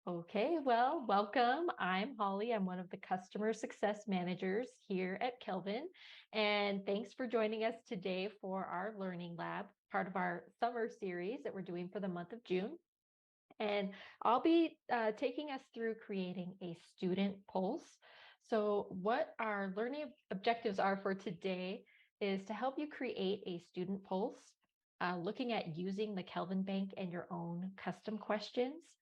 Okay, well, welcome. I'm Holly. I'm one of the customer success managers here at Kelvin. And thanks for joining us today for our learning lab, part of our summer series that we're doing for the month of June. And I'll be taking us through creating a student pulse. So, what our learning objectives are for today is to help you create a student pulse, looking at using the Kelvin Bank and your own custom questions.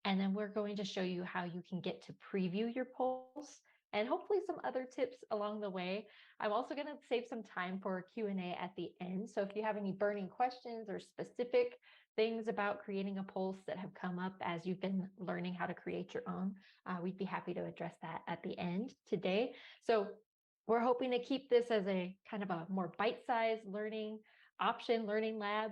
And then we're going to show you how you can get to preview your pulse and hopefully some other tips along the way. I'm also going to save some time for a Q&A at the end. So if you have any burning questions or specific things about creating a pulse that have come up as you've been learning how to create your own, we'd be happy to address that at the end today. So we're hoping to keep this as a kind of a more bite-sized learning lab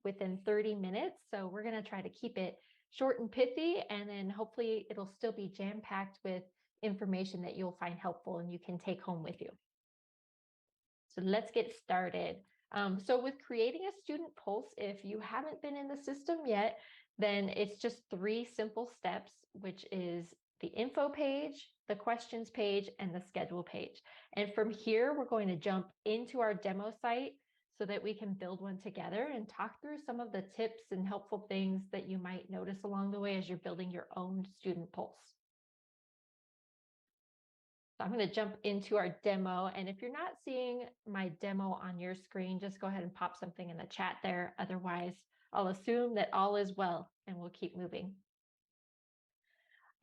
within 30 minutes. So we're going to try to keep it short and pithy, and then hopefully it'll still be jam-packed with information that you'll find helpful and you can take home with you. So let's get started. So with creating a student pulse, if you haven't been in the system yet, then it's just 3 simple steps, which is the info page, the questions page, and the schedule page. And from here, we're going to jump into our demo site so that we can build one together and talk through some of the tips and helpful things that you might notice along the way as you're building your own student pulse. So I'm going to jump into our demo. And if you're not seeing my demo on your screen, just go ahead and pop something in the chat there. Otherwise, I'll assume that all is well and we'll keep moving.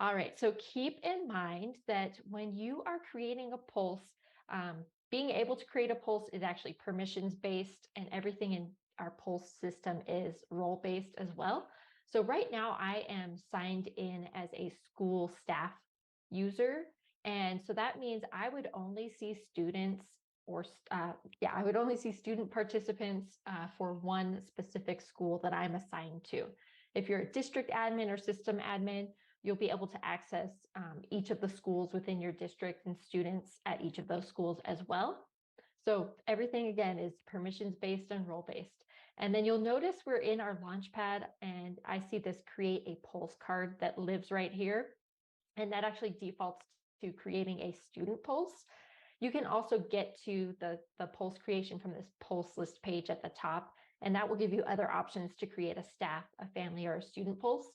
All right, so keep in mind that when you are creating a pulse, being able to create a pulse is actually permissions based, and everything in our pulse system is role based as well. So right now I am signed in as a school staff user. And so that means I would only see students I would only see student participants for one specific school that I'm assigned to. If you're a district admin or system admin, you'll be able to access each of the schools within your district and students at each of those schools as well. So everything again is permissions based and role based. And then you'll notice we're in our Launchpad and I see this create a pulse card that lives right here. And that actually defaults to creating a student pulse. You can also get to the pulse creation from this pulse list page at the top, and that will give you other options to create a staff, a family, or a student pulse.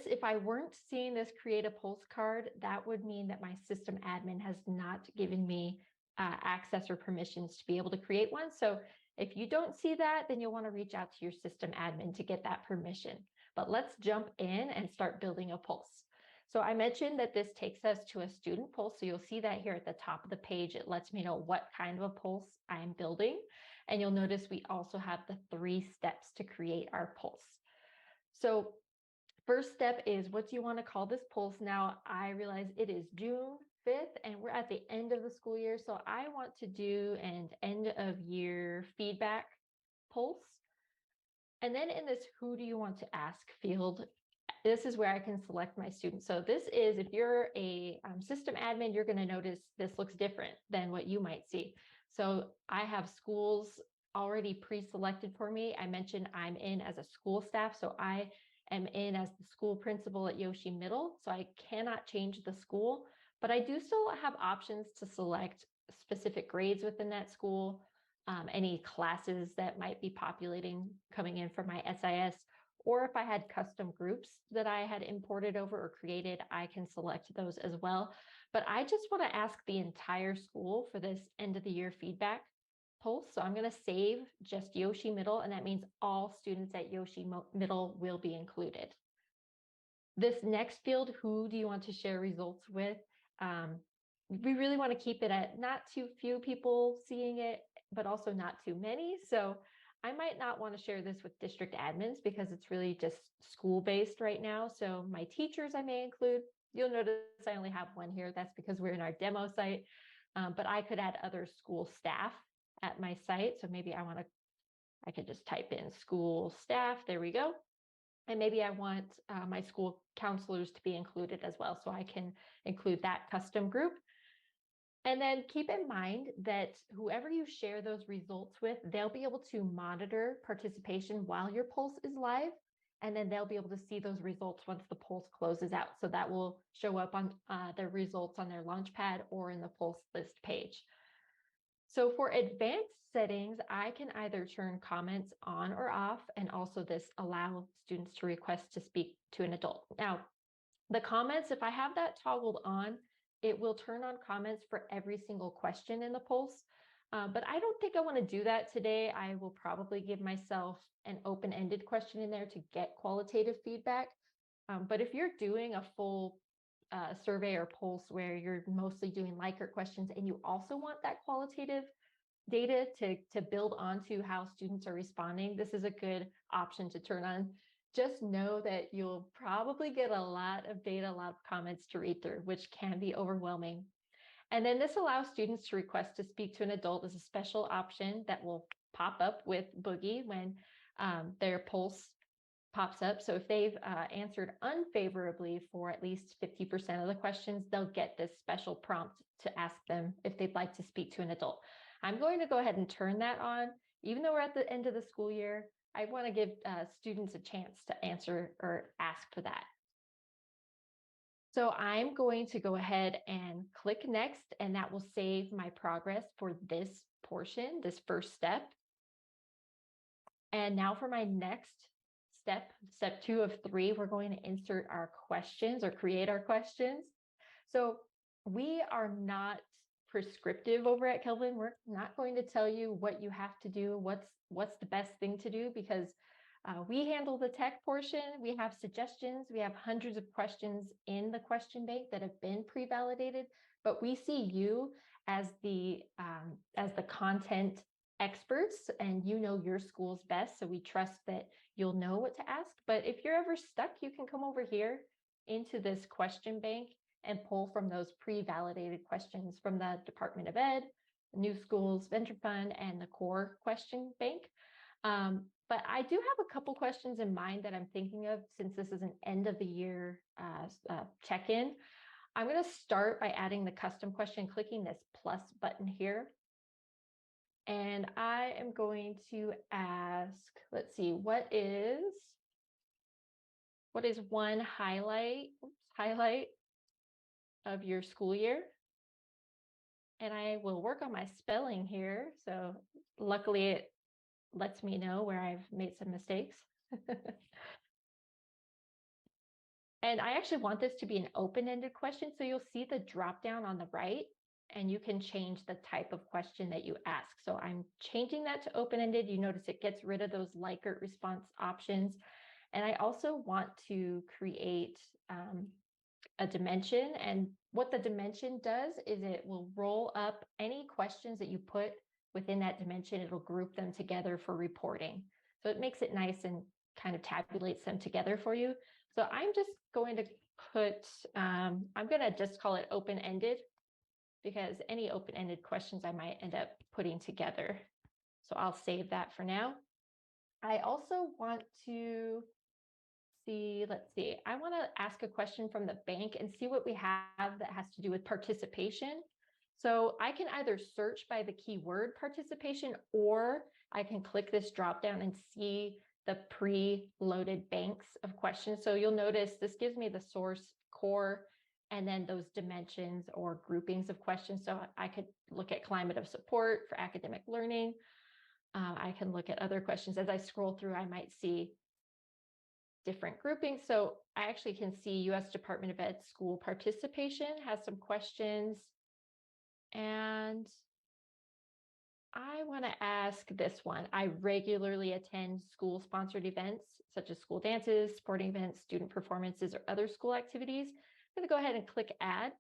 If I weren't seeing this create a pulse card, that would mean that my system admin has not given me access or permissions to be able to create one. So if you don't see that, then you'll want to reach out to your system admin to get that permission. But let's jump in and start building a pulse. So I mentioned that this takes us to a student pulse. So you'll see that here at the top of the page. It lets me know what kind of a pulse I'm building. And you'll notice we also have the 3 steps to create our pulse. So first step is, what do you want to call this pulse? Now, I realize it is June 5th and we're at the end of the school year. So I want to do an end of year feedback pulse. And then in this who do you want to ask field, this is where I can select my students. So this is, if you're a system admin, you're going to notice this looks different than what you might see. So I have schools already pre-selected for me. I mentioned I'm in as a school staff. So I am in as the school principal at Yoshi Middle. So I cannot change the school, but I do still have options to select specific grades within that school, any classes that might be populating coming in from my SIS, or if I had custom groups that I had imported over or created, I can select those as well. But I just want to ask the entire school for this end of the year feedback pulse. So I'm going to save just Yoshi Middle, and that means all students at Yoshi Middle will be included. This next field, who do you want to share results with? We really want to keep it at not too few people seeing it, but also not too many. So I might not want to share this with district admins because it's really just school-based right now. So my teachers I may include. You'll notice I only have one here. That's because we're in our demo site, but I could add other school staff at my site. So maybe I could just type in school staff. There we go. And maybe I want my school counselors to be included as well. So I can include that custom group. And then keep in mind that whoever you share those results with, they'll be able to monitor participation while your pulse is live. and then they'll be able to see those results once the Pulse closes out. So that will show up on the results on their Launchpad or in the Pulse list page. So for advanced settings, I can either turn comments on or off, and also this allow students to request to speak to an adult. Now, the comments, if I have that toggled on, it will turn on comments for every single question in the Pulse. But I don't think I want to do that today. I will probably give myself an open-ended question in there to get qualitative feedback. But if you're doing a full survey or Pulse where you're mostly doing Likert questions and you also want that qualitative data to build onto how students are responding, this is a good option to turn on. Just know that you'll probably get a lot of data, a lot of comments to read through, which can be overwhelming. And then this allows students to request to speak to an adult as a special option that will pop up with Boogie when their Pulse pops up. So if they've answered unfavorably for at least 50% of the questions, they'll get this special prompt to ask them if they'd like to speak to an adult. I'm going to go ahead and turn that on. Even though we're at the end of the school year, I want to give students a chance to answer or ask for that. So I'm going to go ahead and click next, and that will save my progress for this portion, this first step. And now for my next step 2 of 3, we're going to insert our questions or create our questions. So we are not prescriptive over at Kelvin. We're not going to tell you what you have to do, what's the best thing to do, because we handle the tech portion. We have suggestions. We have hundreds of questions in the question bank that have been pre-validated, but we see you as the content experts, and you know your schools best. So we trust that you'll know what to ask. But if you're ever stuck, you can come over here into this question bank and pull from those pre-validated questions from the Department of Ed, New Schools Venture Fund, and the core question bank. But I do have a couple questions in mind that I'm thinking of since this is an end of the year check-in. I'm going to start by adding the custom question, clicking this plus button here. And I am going to ask, let's see, what is one highlight of your school year? And I will work on my spelling here. So luckily it lets me know where I've made some mistakes. And I actually want this to be an open-ended question. So you'll see the drop down on the right, and you can change the type of question that you ask. So I'm changing that to open-ended. You notice it gets rid of those Likert response options. And I also want to create a dimension. And what the dimension does is it will roll up any questions that you put within that dimension. It'll group them together for reporting. So it makes it nice and kind of tabulates them together for you. So I'm just going to put, I'm going to just call it open-ended, because any open-ended questions I might end up putting together. So I'll save that for now. I also want to see, let's see, I want to ask a question from the bank and see what we have that has to do with participation. So I can either search by the keyword participation, or I can click this drop down and see the pre-loaded banks of questions. So you'll notice this gives me the source, core, and then those dimensions or groupings of questions. So I could look at climate of support for academic learning. I can look at other questions. As I scroll through, I might see different groupings. So I actually can see U.S. Department of Ed school participation has some questions. And I want to ask this one. I regularly attend school-sponsored events, such as school dances, sporting events, student performances, or other school activities. I'm going to go ahead and click Add.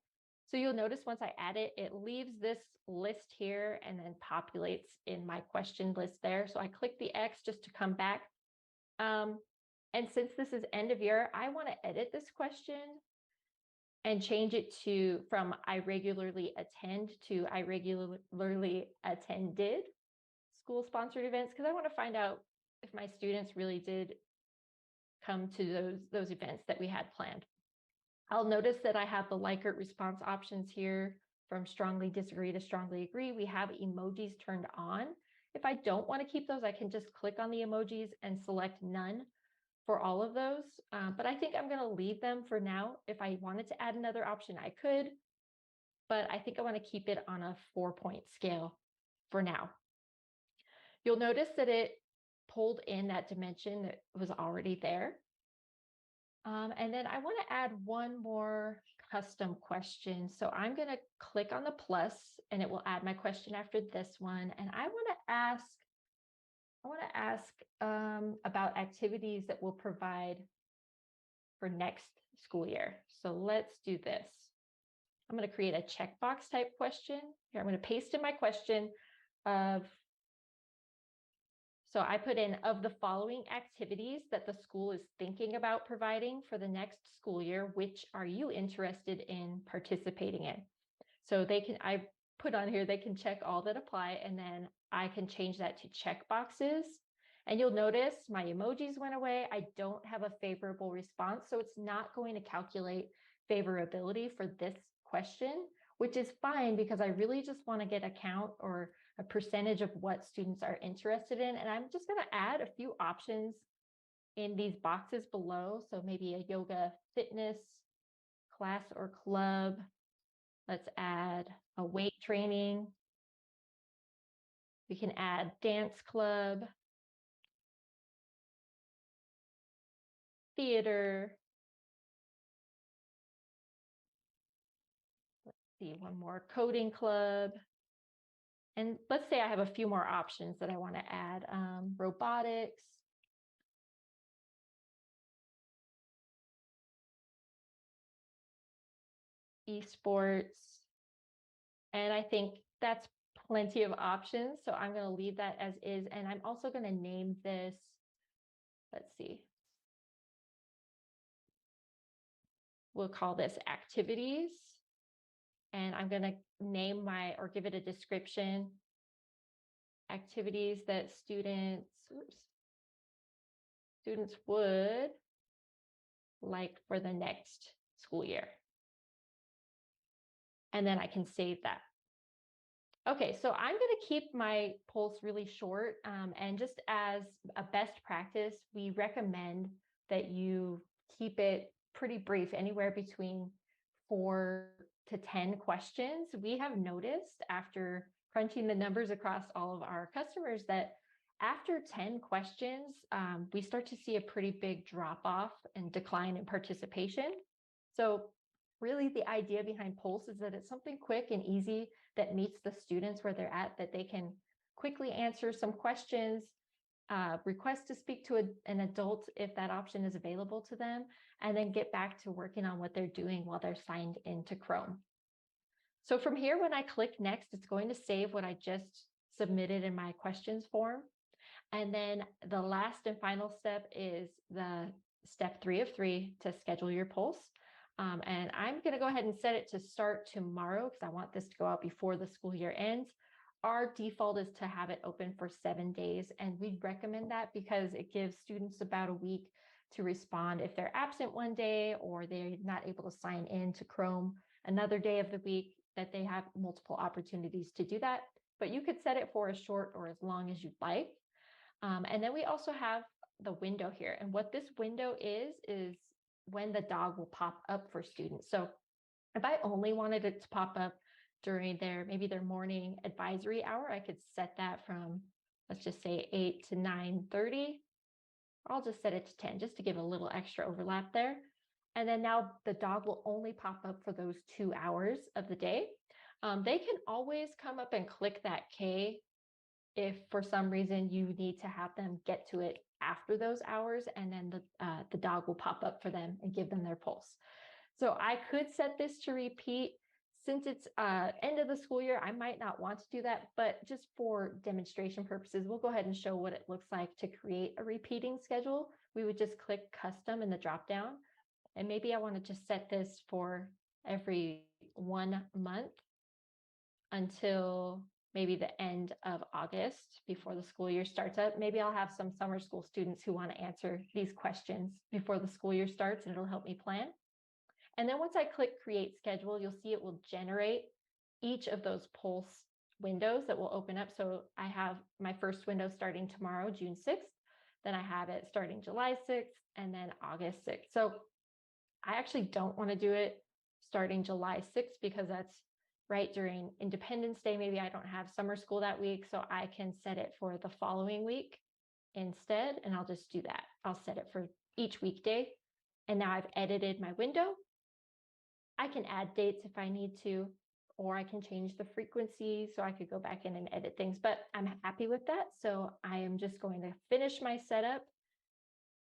So you'll notice once I add it, it leaves this list here and then populates in my question list there. So I click the X just to come back. And since this is end of year, I want to edit this question and change it from I regularly attend to I regularly attended school-sponsored events, because I want to find out if my students really did come to those events that we had planned. I'll notice that I have the Likert response options here, from strongly disagree to strongly agree. We have emojis turned on. If I don't want to keep those, I can just click on the emojis and select none. for all of those, but I think I'm going to leave them for now. If I wanted to add another option, I could, but I think I want to keep it on a 4-point scale for now. You'll notice that it pulled in that dimension that was already there. And then I want to add one more custom question. So I'm going to click on the plus and it will add my question after this one. And I want to ask about activities that we'll provide for next school year. So let's do this. I'm going to create a checkbox type question. Here, I'm going to paste in my question of, so I put in of the following activities that the school is thinking about providing for the next school year, which are you interested in participating in? So I put on here, they can check all that apply, and then I can change that to check boxes. And you'll notice my emojis went away. I don't have a favorable response, so it's not going to calculate favorability for this question, which is fine because I really just want to get a count or a percentage of what students are interested in. And I'm just going to add a few options in these boxes below. So maybe a yoga fitness class or club. Let's add a weight training. We can add dance club, theater. Let's see, one more, coding club. And let's say I have a few more options that I want to add, robotics, esports. And I think that's plenty of options. So I'm going to leave that as is. And I'm also going to name this, let's see, we'll call this activities. And I'm going to name or give it a description, activities that students would like for the next school year. And then I can save that. Okay, so I'm going to keep my polls really short. And just as a best practice, we recommend that you keep it pretty brief, anywhere between 4 to 10 questions. We have noticed after crunching the numbers across all of our customers that after 10 questions, we start to see a pretty big drop off and decline in participation. So really the idea behind Pulse is that it's something quick and easy that meets the students where they're at, that they can quickly answer some questions, request to speak to an adult if that option is available to them, and then get back to working on what they're doing while they're signed into Chrome. So from here, when I click next, it's going to save what I just submitted in my questions form. And then the last and final step is the step 3 of 3 to schedule your Pulse. And I'm going to go ahead and set it to start tomorrow because I want this to go out before the school year ends. Our default is to have it open for 7 days, and we recommend that because it gives students about a week to respond if they're absent one day or they're not able to sign in to Chrome another day of the week, that they have multiple opportunities to do that. But you could set it for as short or as long as you'd like. And then we also have the window here. And what this window is when the dog will pop up for students. So if I only wanted it to pop up during maybe their morning advisory hour, I could set that from, let's just say 8 to 9:30. I'll just set it to 10 just to give a little extra overlap there. And then now the dog will only pop up for those 2 hours of the day. They can always come up and click that K if for some reason you need to have them get to it after those hours, and then the dog will pop up for them and give them their pulse. So I could set this to repeat. Since it's end of the school year, I might not want to do that, but just for demonstration purposes, we'll go ahead and show what it looks like to create a repeating schedule. We would just click custom in the dropdown, and maybe I want to just set this for every 1 month until maybe the end of August before the school year starts up. Maybe I'll have some summer school students who want to answer these questions before the school year starts, and it'll help me plan. And then once I click create schedule, you'll see it will generate each of those pulse windows that will open up. So I have my first window starting tomorrow, June 6th. Then I have it starting July 6th and then August 6th. So I actually don't want to do it starting July 6th because that's right during Independence Day. Maybe I don't have summer school that week, so I can set it for the following week instead, and I'll just do that. I'll set it for each weekday. And now I've edited my window. I can add dates if I need to, or I can change the frequency so I could go back in and edit things, but I'm happy with that. So I am just going to finish my setup,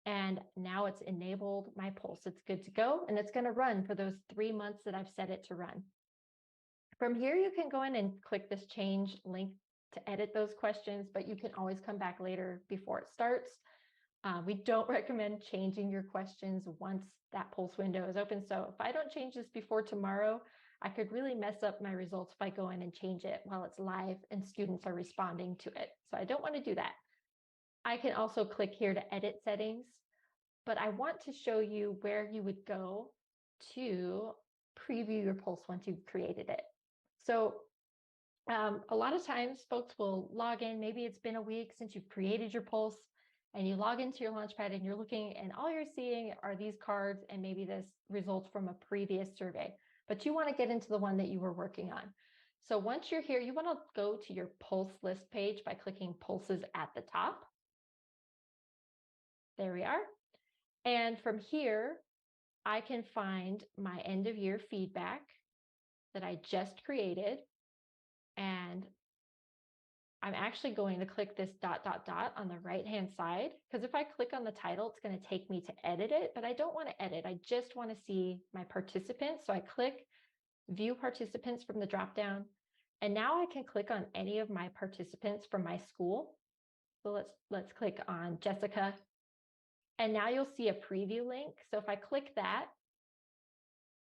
and now it's enabled my pulse. It's good to go, and it's going to run for those 3 months that I've set it to run. From here, you can go in and click this change link to edit those questions, but you can always come back later before it starts. We don't recommend changing your questions once that pulse window is open. So if I don't change this before tomorrow, I could really mess up my results if I go in and change it while it's live and students are responding to it. So I don't want to do that. I can also click here to edit settings, but I want to show you where you would go to preview your pulse once you've created it. So a lot of times folks will log in, maybe it's been a week since you've created your pulse, and you log into your Launchpad and you're looking, and all you're seeing are these cards and maybe this results from a previous survey, but you want to get into the one that you were working on. So once you're here, you want to go to your pulse list page by clicking pulses at the top. There we are. And from here, I can find my end of year feedback that I just created. And I'm actually going to click this ... on the right-hand side, because if I click on the title, it's going to take me to edit it, but I don't want to edit. I just want to see my participants. So I click View Participants from the dropdown, and now I can click on any of my participants from my school. So let's click on Jessica, and now you'll see a preview link. So if I click that,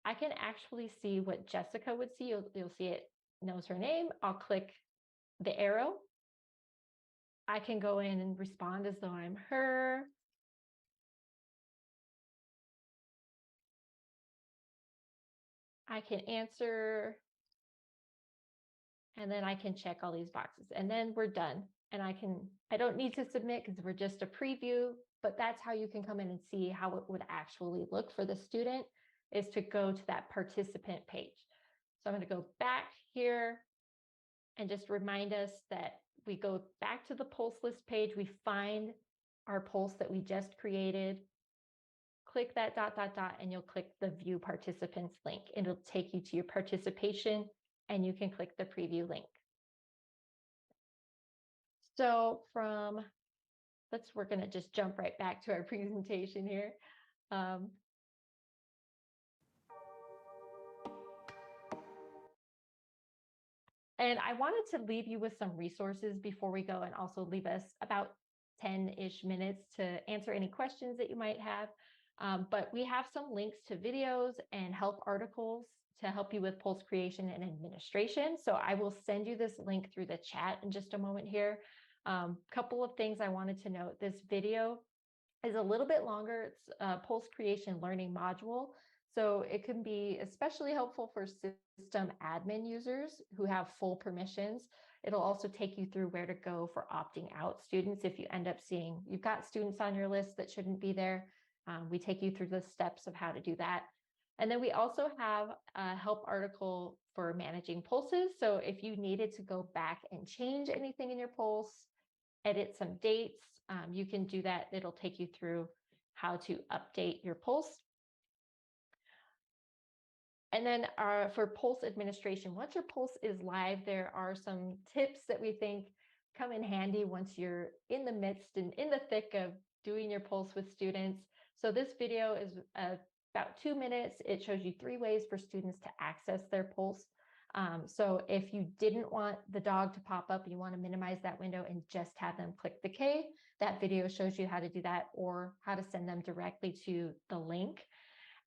I can actually see what Jessica would see. You'll see it knows her name. I'll click the arrow. I can go in and respond as though I'm her. I can answer, and then I can check all these boxes, and then we're done. And I don't need to submit because we're just a preview, but that's how you can come in and see how it would actually look for the student, is to go to that participant page. So I'm going to go back here and just remind us that we go back to the pulse list page, we find our pulse that we just created, click that ... and you'll click the View Participants link. It'll take you to your participation, and you can click the preview link. So we're going to just jump right back to our presentation here. And I wanted to leave you with some resources before we go, and also leave us about 10-ish minutes to answer any questions that you might have. But we have some links to videos and help articles to help you with pulse creation and administration. So I will send you this link through the chat in just a moment here. Couple of things I wanted to note. This video is a little bit longer. It's a pulse creation learning module. So it can be especially helpful for system admin users who have full permissions. It'll also take you through where to go for opting out students. If you end up seeing you've got students on your list that shouldn't be there, we take you through the steps of how to do that. And then we also have a help article for managing pulses. So if you needed to go back and change anything in your pulse, edit some dates, you can do that. It'll take you through how to update your pulse. And then for pulse administration, once your pulse is live, there are some tips that we think come in handy once you're in the midst and in the thick of doing your pulse with students. So this video is about 2 minutes. It shows you 3 ways for students to access their pulse. So if you didn't want the dog to pop up, you want to minimize that window and just have them click the K, that video shows you how to do that, or how to send them directly to the link.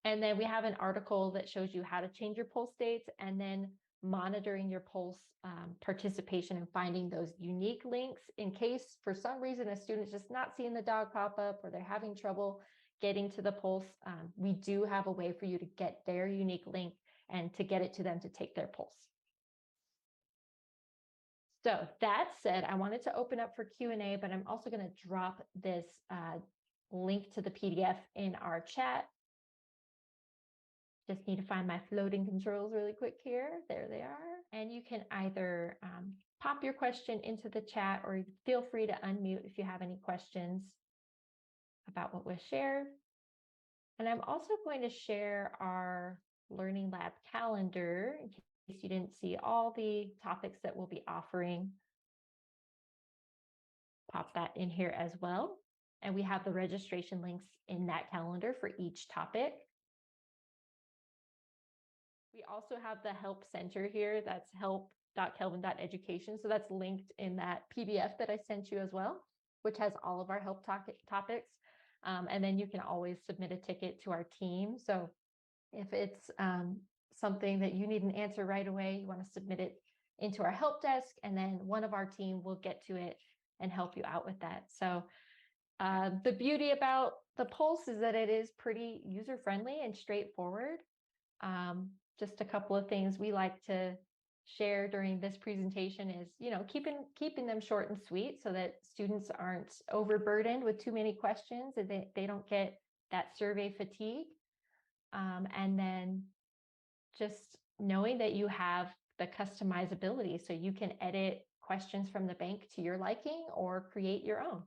And then we have an article that shows you how to change your pulse dates, and then monitoring your pulse participation and finding those unique links in case for some reason a student's just not seeing the dog pop up, or they're having trouble getting to the pulse. We do have a way for you to get their unique link and to get it to them to take their pulse. So that said, I wanted to open up for Q&A, but I'm also going to drop this link to the PDF in our chat. Just need to find my floating controls really quick here. There they are. And you can either pop your question into the chat, or feel free to unmute if you have any questions about what was shared. And I'm also going to share our Learning Lab calendar in case you didn't see all the topics that we'll be offering. Pop that in here as well. And we have the registration links in that calendar for each topic. We also have the help center here. That's help.kelvin.education. So that's linked in that PDF that I sent you as well, which has all of our help topics. And then you can always submit a ticket to our team. So if it's something that you need an answer right away, you want to submit it into our help desk, and then one of our team will get to it and help you out with that. So the beauty about the Pulse is that it is pretty user-friendly and straightforward. Just a couple of things we like to share during this presentation is, keeping them short and sweet so that students aren't overburdened with too many questions and they don't get that survey fatigue. And then just knowing that you have the customizability, so you can edit questions from the bank to your liking or create your own.